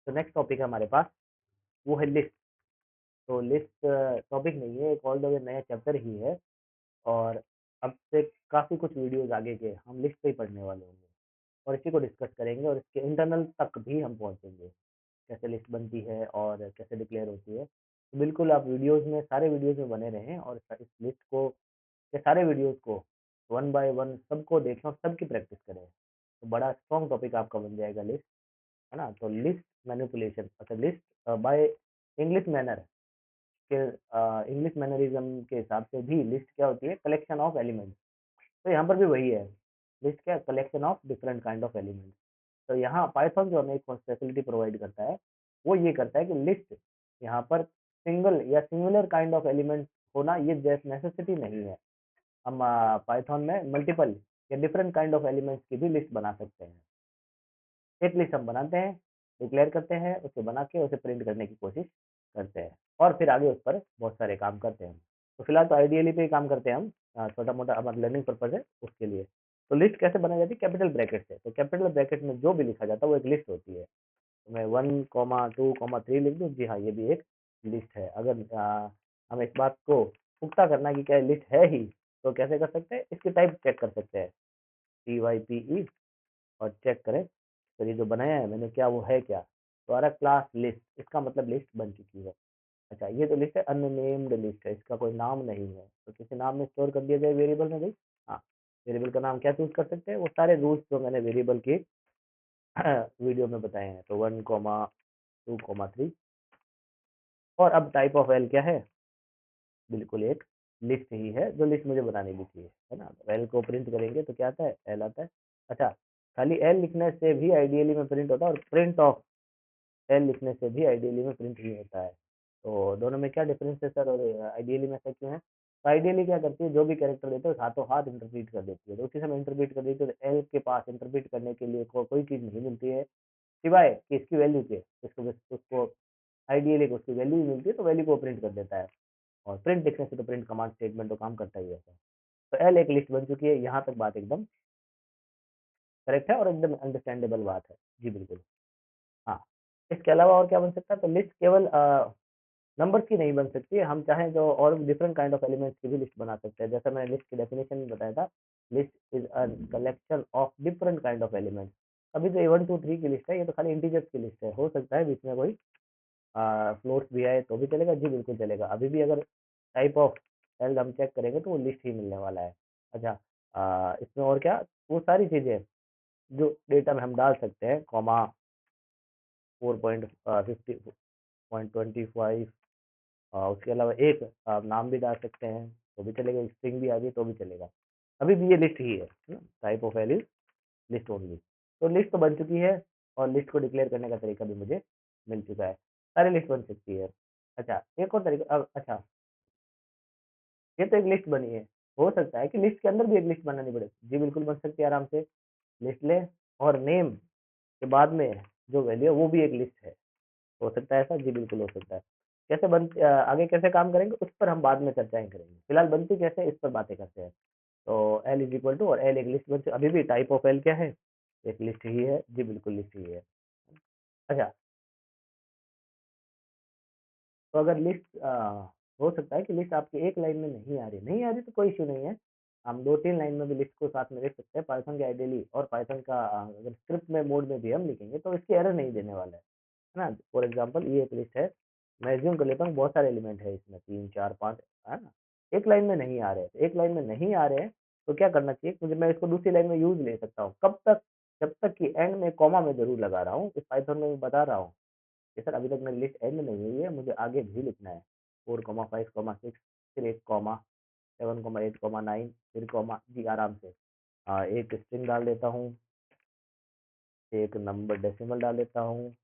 तो next topic है हमारे पास, वो है लिस्ट। तो लिस्ट टॉपिक नहीं है, एक ऑल द वे नया चैप्टर ही है। और अब से काफ़ी कुछ वीडियोस आगे के हम लिस्ट पे ही पढ़ने वाले होंगे और इसी को डिस्कस करेंगे और इसके इंटरनल तक भी हम पहुंचेंगे, कैसे लिस्ट बनती है और कैसे डिक्लेयर होती है। तो बिल्कुल आप वीडियोस में, सारे वीडियोस में बने रहें और इस लिस्ट को, ये सारे वीडियोस को वन बाय वन सबको देखें और सबकी प्रैक्टिस करें। तो बड़ा स्ट्रॉन्ग टॉपिक आपका बन जाएगा लिस्ट, है ना। तो लिस्ट मैनिपुलेशन, अच्छा लिस्ट बाय इंग्लिश मैनर के, इंग्लिश मैनरिज्म के हिसाब से भी लिस्ट क्या होती है, कलेक्शन ऑफ एलिमेंट्स। तो यहाँ पर भी वही है, लिस्ट क्या, collection of different kind of elements. तो यहाँ पाइथन जो हमें एक फैसिलिटी प्रोवाइड करता है, वो ये करता है कि लिस्ट यहाँ पर सिंगल या सिंगुलर काइंड ऑफ एलिमेंट होना ये नेसेसिटी नहीं है। हम पाइथन में मल्टीपल या डिफरेंट काइंड ऑफ एलिमेंट्स की भी लिस्ट बना सकते हैं। एक लिस्ट हम बनाते हैं, डिक्लेयर करते हैं, उसे बना के उसे प्रिंट करने की कोशिश करते हैं और फिर आगे उस पर बहुत सारे काम करते हैं। तो फिलहाल तो आइडियली पे ही काम करते हैं हम, छोटा मोटा हमारा लर्निंग पर्पज है उसके लिए। तो लिस्ट कैसे बनाई जाती है, कैपिटल ब्रैकेट से। तो कैपिटल ब्रैकेट में जो भी लिखा जाता है वो एक लिस्ट होती है। तो मैं 1, 2, 3 लिख दूँ, जी हाँ, ये भी एक लिस्ट है। अगर हम इस बात को पुख्ता करना है कि क्या लिस्ट है ही, तो कैसे कर सकते हैं, इसकी टाइप चेक कर सकते हैं, TYPE, और चेक करें तो ये जो बनाया है मैंने, क्या वो है क्या। तो आ रहा क्लास लिस्ट, इसका मतलब लिस्ट बन चुकी है। अच्छा, ये तो लिस्ट है, अननेम्ड लिस्ट है, इसका कोई नाम नहीं है, तो किसी नाम में स्टोर कर दिया जाए वेरिएबल में भाई। हाँ, वेरिएबल का नाम क्या चूज कर सकते हैं, वो सारे रूल्स जो मैंने वेरिएबल की वीडियो में बताए हैं। तो 1, 2, 3। और अब टाइप ऑफ वेल क्या है, बिल्कुल एक लिस्ट ही है, जो लिस्ट मुझे बनानी भी थी, है ना। एल को प्रिंट करेंगे तो क्या आता है, एल आता है। अच्छा, खाली एल लिखने से भी आइडियली में प्रिंट होता है और प्रिंट ऑफ एल लिखने से भी आइडियली में प्रिंट नहीं होता है। तो दोनों में क्या डिफरेंस है सर, और आइडियली में ऐसा क्यों है। तो आइडियली क्या करती है, जो भी कैरेक्टर देते हैं हाथों हाथ इंटरप्रीट कर देती है। तो उसी समय इंटरप्रीट कर देती है, तो एल के पास इंटरप्रीट करने के लिए कोई चीज़ नहीं मिलती है सिवाय कि इसकी वैल्यू के। उसको आइडियली उसकी वैल्यू ही मिलती है, तो वैल्यू को प्रिंट कर देता है। और प्रिंट लिखने से तो प्रिंट कमांड स्टेटमेंट तो काम करता ही है सर। तो एल एक लिस्ट बन चुकी है, यहाँ तक बात एकदम करेक्ट है और एकदम अंडरस्टैंडेबल बात है। जी बिल्कुल। हाँ, इसके अलावा और क्या बन सकता है, तो लिस्ट केवल नंबर्स की नहीं बन सकती है, हम चाहें तो और डिफरेंट काइंड ऑफ एलिमेंट्स की भी लिस्ट बना सकते हैं। जैसा मैंने लिस्ट की डेफिनेशन में बताया था, list is a collection of different kind of elements. अभी जो 1, 2, 3 की लिस्ट है, ये तो खाली इंटीजर्स की लिस्ट है, हो सकता है बीच में कोई फ्लोट्स भी आए तो भी चलेगा, जी बिल्कुल चलेगा। अभी भी अगर टाइप ऑफ एल हम चेक करेंगे तो वो लिस्ट ही मिलने वाला है। अच्छा, इसमें और क्या, वो सारी चीज़ें जो डेटा में हम डाल सकते हैं, कॉमा 4.50.25, उसके अलावा एक नाम भी डाल सकते हैं तो भी चलेगा, स्ट्रिंग भी आ गई तो भी चलेगा। अभी भी ये लिस्ट ही है, type of value list only. तो लिस्ट तो बन चुकी है और लिस्ट को डिक्लेयर करने का तरीका भी मुझे मिल चुका है, सारी लिस्ट बन सकती है। अच्छा, एक और तरीका, अब अच्छा, ये तो एक लिस्ट बनी है, हो सकता है कि लिस्ट के अंदर भी एक लिस्ट बनानी पड़े, जी बिल्कुल बन सकती है आराम से। लिस्ट ले और नेम के बाद में जो वैल्यू है वो भी एक लिस्ट है, हो सकता है ऐसा, जी बिल्कुल हो सकता है। कैसे आगे कैसे काम करेंगे उस पर हम बाद में चर्चाएं करेंगे, फिलहाल बनती कैसे इस पर बातें करते हैं। तो एल इज इक्वल टू, और एल एक लिस्ट बनती, अभी भी टाइप ऑफ एल क्या है, एक लिस्ट ही है, जी बिल्कुल लिस्ट ही है। अच्छा, तो अगर लिस्ट हो सकता है कि लिस्ट आपकी एक लाइन में नहीं आ रही तो कोई इश्यू नहीं है, हम 2-3 लाइन में भी लिस्ट को साथ में लिख सकते हैं पाइथन के आइडियली। और पाइथन का अगर स्क्रिप्ट में मोड में भी हम लिखेंगे तो इसकी एरर नहीं देने वाला है ना। फॉर एग्जांपल ये एक लिस्ट है, मैं एज्यूम कर लेता हूँ बहुत सारे एलिमेंट है इसमें, 3, 4, 5, है ना। एक लाइन में नहीं आ रहे, तो एक लाइन में नहीं आ रहे हैं तो क्या करना चाहिए मुझे, मैं इसको दूसरी लाइन में यूज ले सकता हूँ, कब तक, जब तक कि एंड में कॉमा में जरूर लगा रहा हूँ, इस पाइथन में मैं बता रहा हूँ कि सर अभी तक मेरी लिस्ट एंड नहीं हुई है, मुझे आगे भी लिखना है। 4, 5, 6, फिर एक कॉमा, 7, 8, 9, फिर कॉमा, जी आराम से। एक स्ट्रिंग डाल देता हूँ, एक नंबर डेसिमल डाल देता हूँ।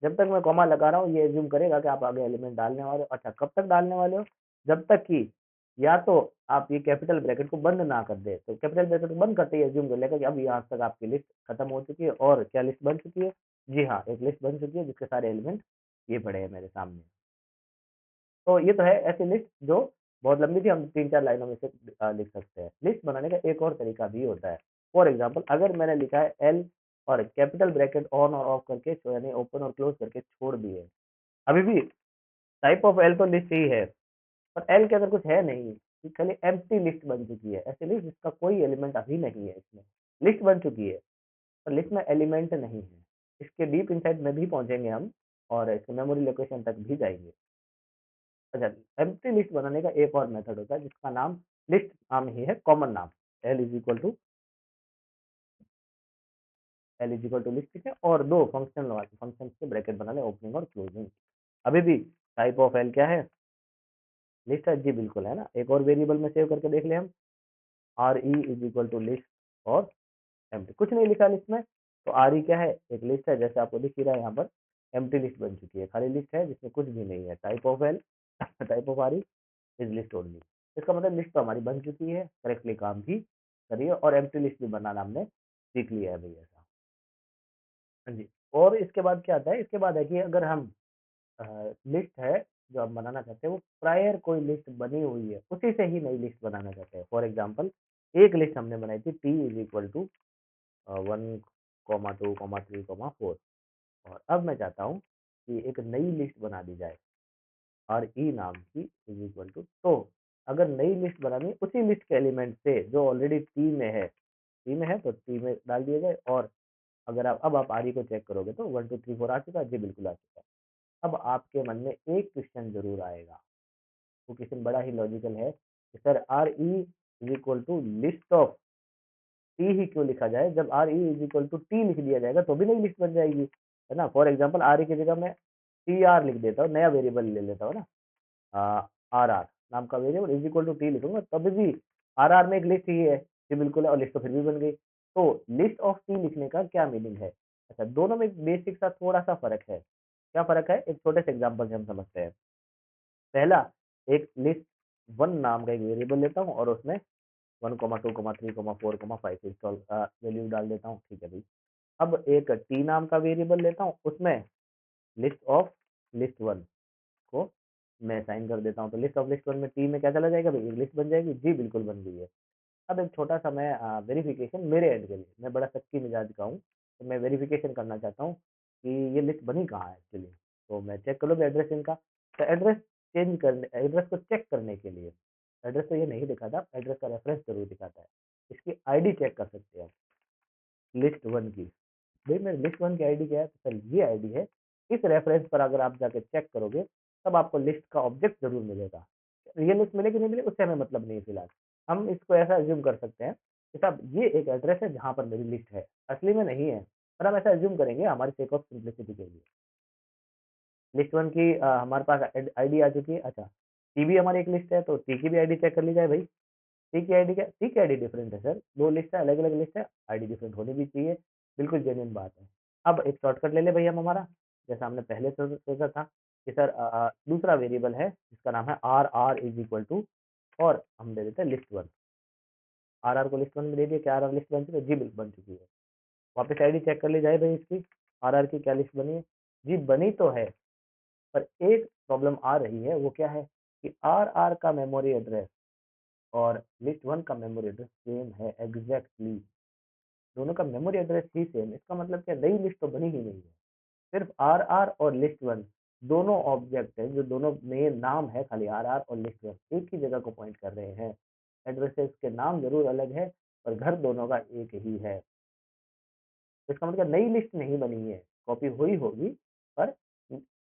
जब तक मैं कॉमा लगा रहा हूँ ये एज्यूम करेगा कि आप आगे एलिमेंट डालने वाले हो। अच्छा, कब तक डालने वाले हो, जब तक कि या तो आप ये कैपिटल ब्रैकेट को बंद ना कर दे। तो कैपिटल ब्रैकेट को बंद करते ही एज्यूम कर लेगा कि अब यहाँ तक आपकी लिस्ट खत्म हो चुकी है। और क्या लिस्ट बन चुकी है, जी हाँ, एक लिस्ट बन चुकी है जिसके सारे एलिमेंट ये पड़े हैं मेरे सामने। तो ये तो है ऐसी लिस्ट जो बहुत लंबी थी, हम 3-4 लाइनों में से लिख सकते हैं। लिस्ट बनाने का एक और तरीका भी होता है। फॉर एग्जाम्पल, अगर मैंने लिखा है एल और कैपिटल ब्रैकेट ऑन और ऑफ करके यानी ओपन और क्लोज करके छोड़ दिए। अभी भी टाइप ऑफ एल तो लिस्ट ही है, पर एल के अंदर कुछ है नहीं, ये खाली एम्प्टी लिस्ट बन चुकी है, ऐसी लिस्ट जिसका कोई एलिमेंट अभी नहीं है इसमें। लिस्ट बन चुकी है पर लिस्ट में एलिमेंट नहीं है। इसके डीप इनसाइड में भी पहुंचेंगे हम और इसके मेमोरी लोकेशन तक भी जाएंगे। अच्छा, एम्प्टी लिस्ट बनाने का एक और मेथड होता है जिसका नाम लिस्ट नाम ही है, कॉमन नाम। L is equal to list है और दो फंक्शन के ब्रैकेट बना ले, ओपनिंग और क्लोजिंग। अभी भी टाइप ऑफ एल क्या है, लिस्ट है जी, बिल्कुल है ना। एक और वेरिएबल में सेव करके देख ले हम, R E is equal to list और एम्प्टी, कुछ नहीं लिखा लिस्ट में, तो आर ई क्या है, एक लिस्ट है, जैसे आपको दिख ही रहा है यहाँ पर। एम्प्टी लिस्ट बन चुकी है, खाली लिस्ट है जिसमें कुछ भी नहीं है। Type of L type of are E is list only. इसका मतलब लिस्ट तो हमारी बन चुकी है, करेक्टली काम भी करिए और एम्प्टी लिस्ट भी बनाना हमने सीख लिया है भैया ऐसा। हाँ जी। और इसके बाद क्या आता है, इसके बाद है कि अगर हम लिस्ट है जो आप बनाना चाहते हैं वो प्रायर कोई लिस्ट बनी हुई है, उसी से ही नई लिस्ट बनाना चाहते हैं। फॉर एग्जांपल एक लिस्ट हमने बनाई थी, टी इज इक्वल टू 1, 2, 3, 4, और अब मैं चाहता हूँ कि एक नई लिस्ट बना दी जाए और ई नाम की, इज इक्वल टू, तो अगर नई लिस्ट बनानी है उसी लिस्ट के एलिमेंट से जो ऑलरेडी टी में है, टी में है तो टी में डाल दिया जाए। और अगर आप आर ई को चेक करोगे तो 1, 2, 3, 4 आ चुका है जी, बिल्कुल आ चुका है। अब आपके मन में एक क्वेश्चन जरूर आएगा, वो क्वेश्चन बड़ा ही लॉजिकल है कि sir R E is equal to list of T ही क्यों लिखा जाए, जब R E is equal to T लिख दिया जाएगा तो भी नई लिस्ट बन जाएगी, है ना। फॉर एग्जाम्पल आर ई की जगह मैं टी आर लिख देता हूँ, नया वेरिएबल ले लेता हूँ ना, आर आर नाम का variable is equal to T लिखूंगा, तभी भी आर आर में एक लिस्ट ही है जी, बिल्कुल है, और लिस्ट तो फिर भी बन गई। तो लिस्ट ऑफ टी लिखने का क्या मीनिंग है, अच्छा दोनों में एक बेसिक सा थोड़ा सा फर्क है। क्या फर्क है, एक छोटे से एग्जाम्पल से हम समझते हैं। पहला, एक लिस्ट वन नाम का एक वेरिएबल लेता हूँ और उसमें 1, 2, 3, 4, 5 इंस्टॉल वैल्यू डाल देता हूँ, ठीक है भाई। अब एक टी नाम का वेरिएबल लेता हूँ, उसमें लिस्ट ऑफ लिस्ट वन को मैं साइन कर देता हूँ, तो लिस्ट ऑफ लिस्ट वन में टी में क्या चला जाएगा भाई, एक लिस्ट बन जाएगी जी, बिल्कुल बन गई है। अब एक छोटा सा मैं वेरिफिकेशन मेरे एंड के लिए, मैं बड़ा शक्की मिजाज का हूँ, तो मैं वेरिफिकेशन करना चाहता हूँ कि ये लिस्ट बनी कहाँ है एक्चुअली। तो मैं चेक करूँगा एड्रेस इनका, तो एड्रेस चेंज करने, एड्रेस को चेक करने के लिए, एड्रेस तो ये नहीं दिखाता, एड्रेस का रेफरेंस जरूर दिखाता है। इसकी आईडी चेक कर सकते हैं लिस्ट वन की। भाई मेरे लिस्ट वन की आईडी क्या है, तो सर ये आईडी है। इस रेफरेंस पर अगर आप जाके चेक करोगे तब आपको लिस्ट का ऑब्जेक्ट जरूर मिलेगा। रियल लिस्ट मिले कि नहीं मिले उससे हमें मतलब नहीं है फिलहाल। हम इसको ऐसा एज्यूम कर सकते हैं कि साहब ये एक एड्रेस है जहाँ पर मेरी लिस्ट है, असली में नहीं है, पर हम ऐसा एज्यूम करेंगे हमारे सेक ऑफ सिंप्लिसिटी के लिए। लिस्ट वन की हमारे पास आईडी आ चुकी है। अच्छा, टी भी हमारी एक लिस्ट है, तो टी की भी आईडी चेक कर ली जाए भाई। टी की आईडी क्या, टी की आईडी डिफरेंट है सर, दो लिस्ट है, अलग अलग लिस्ट है, आईडी डिफरेंट होनी भी चाहिए, बिल्कुल जेन्युइन बात है। अब एक शॉर्टकट ले ले भैया हम हमारा, जैसा हमने पहले सोचा था कि सर दूसरा वेरिएबल है जिसका नाम है R R is equal to, और हम दे देते हैं लिस्ट वन। आर आर को लिस्ट वन में दे दिया, क्या आर आर लिस्ट बन चुकी है जी, बिल्कुल बन चुकी है। वापस आईडी चेक कर ली जाए भाई इसकी, आर आर की क्या लिस्ट बनी है जी, बनी तो है, पर एक प्रॉब्लम आ रही है, वो क्या है कि आर आर का मेमोरी एड्रेस और लिस्ट वन का मेमोरी एड्रेस सेम है एग्जैक्टली, दोनों का मेमोरी एड्रेस ही सेम। इसका मतलब क्या, नई लिस्ट तो बनी ही नहीं है। सिर्फ आर आर और लिस्ट वन दोनों ऑब्जेक्ट है, जो दोनों में नाम है खाली आर आर और लिस्ट वन एक ही जगह को पॉइंट कर रहे हैं। एड्रेसेस के नाम जरूर अलग है पर घर दोनों का एक ही है। तो इसका मतलब नई लिस्ट नहीं बनी है, कॉपी हुई होगी पर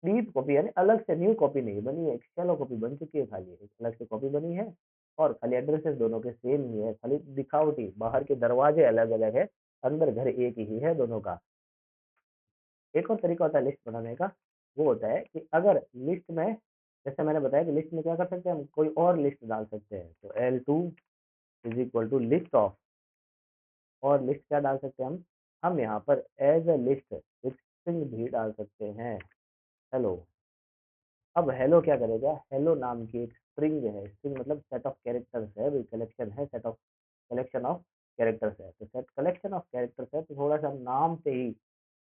डीप कॉपी यानी अलग से न्यू कॉपी नहीं बनी है, एक शैलो कॉपी बन चुकी है, खाली एक अलग से कॉपी बनी है। और खाली एड्रेसेस दोनों के सेम ही है, खाली दिखावटी, बाहर के दरवाजे अलग अलग है, अंदर घर एक ही है दोनों का। एक और तरीका होता है लिस्ट बनाने का, वो होता है कि अगर लिस्ट में, जैसे मैंने बताया कि लिस्ट में क्या कर सकते हैं हम, कोई और लिस्ट डाल सकते हैं, तो L2 is equal to list of, और लिस्ट क्या डाल सकते हैं हम यहाँ पर एज अ लिस्ट एक स्ट्रिंग भी डाल सकते हैं, हेलो। अब हेलो क्या करेगा, हेलो नाम की एक स्ट्रिंग है, स्ट्रिंग मतलब सेट ऑफ कैरेक्टर्स है, कलेक्शन है, set of collection of characters है, तो सेट कलेक्शन ऑफ कैरेक्टर्स है, तो थोड़ा सा नाम से ही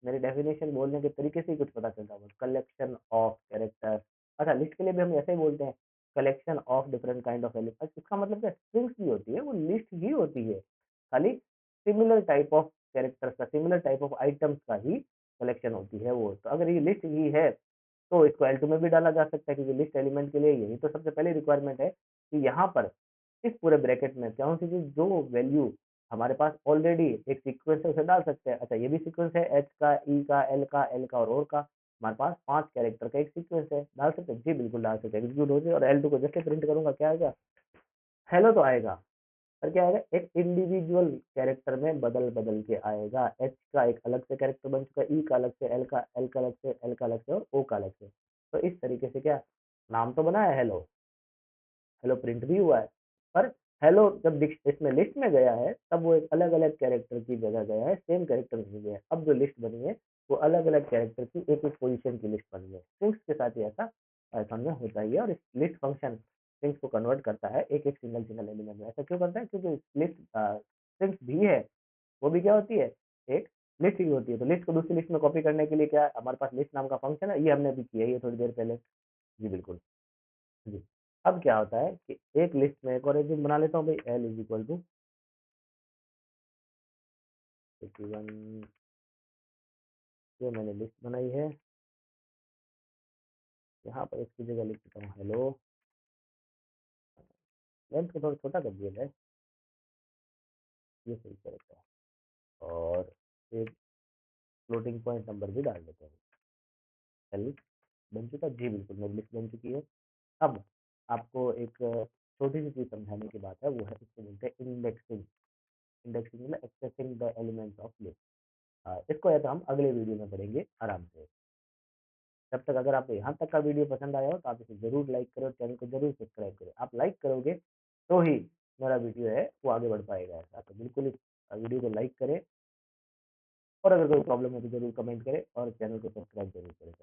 मेरी डेफिनेशन बोलने के तरीके से ही कुछ पता चलता होगा, कलेक्शन ऑफ कैरेक्टर्स। अच्छा, लिस्ट के लिए भी हम ऐसे ही बोलते हैं, collection of different kind of elements. इसका मतलब क्या, स्ट्रिंग्स भी होती है वो लिस्ट ही होती है, खाली सिमिलर टाइप ऑफ कैरेक्टर्स का, सिमिलर टाइप ऑफ आइटम्स का ही कलेक्शन होती है वो। तो अगर ये लिस्ट ही है, तो इसको L2 में भी डाला जा सकता है, क्योंकि लिस्ट एलिमेंट के लिए यही तो सबसे पहली रिक्वायरमेंट है कि यहाँ पर इस पूरे ब्रैकेट में कौन सी चीज़ जो वैल्यू हमारे पास ऑलरेडी एक सीक्वेंस है उसे डाल सकते हैं। अच्छा, ये भी सीक्वेंस है, एच का, ई का, एल का, एल का और का। हमारे पास 5 कैरेक्टर का एक सीक्वेंस है, डाल सकते हैं? जी बिल्कुल डाल सकते हैं। एग्जीक्यूट हो जाए और L2 को जैसे प्रिंट करूँगा क्या आएगा? हेलो तो आएगा, पर क्या आएगा? एक इंडिविजुअल कैरेक्टर में बदल-बदल के आएगा। एच का एक अलग से कैरेक्टर बन चुका है, ई का अलग से, एल का अलग से, एल का अलग से और ओ का अलग से। तो इस तरीके से क्या नाम तो बना है हेलो, हेलो प्रिंट भी हुआ है, पर हेलो जब इसमें लिस्ट में गया है तब वो एक अलग अलग कैरेक्टर की जगह गया है, सेम कैरेक्टर नहीं गया है। अब जो लिस्ट बनी है वो अलग अलग कैरेक्टर की एक एक पोजीशन की लिस्ट बनी है। स्ट्रिंग्स के साथ ही ऐसा पाइथन में होता ही है, और इस लिस्ट फंक्शन स्ट्रिंग्स को कन्वर्ट करता है एक एक सिंगल सिंगल एलिमेंट में। ऐसा क्यों करता है? क्योंकि लिस्ट स्ट्रिंग्स भी है, वो भी क्या होती है? एक लिस्ट ही होती है। तो लिस्ट को दूसरी लिस्ट में कॉपी करने के लिए क्या है? हमारे पास लिस्ट नाम का फंक्शन है, ये हमने अभी किया है ये थोड़ी देर पहले। जी बिल्कुल। जी। अब क्या होता है कि एक लिस्ट में एक और एग्जिट बना लेता हूँ भाई, एल इज इक्वल टू 81। ये मैंने लिस्ट बनाई है, यहाँ पर इसकी जगह लिख देता हूँ हेलो। लेंथ को थोड़ा छोटा कर दिया जाए, ये सही करेगा। और एक फ्लोटिंग पॉइंट नंबर भी डाल देते हैं। एल बन चुका? जी बिल्कुल, मेरी लिस्ट बन चुकी है। अब आपको एक छोटी सी चीज़ समझाने की बात है, वो है इसको बोलते हैं इंडेक्सिंग। इंडेक्सिंग मतलब accessing the elements of list. इसको या तो हम अगले वीडियो में पढ़ेंगे आराम से। तब तक अगर आपको यहाँ तक का वीडियो पसंद आया हो तो आप इसे ज़रूर लाइक करो, चैनल को ज़रूर सब्सक्राइब करें। आप लाइक करोगे तो ही मेरा वीडियो है वो आगे बढ़ पाएगा। ऐसा तो बिल्कुल इस वीडियो को लाइक करें, और अगर कोई प्रॉब्लम हो तो ज़रूर कमेंट करें और चैनल को सब्सक्राइब ज़रूर करें।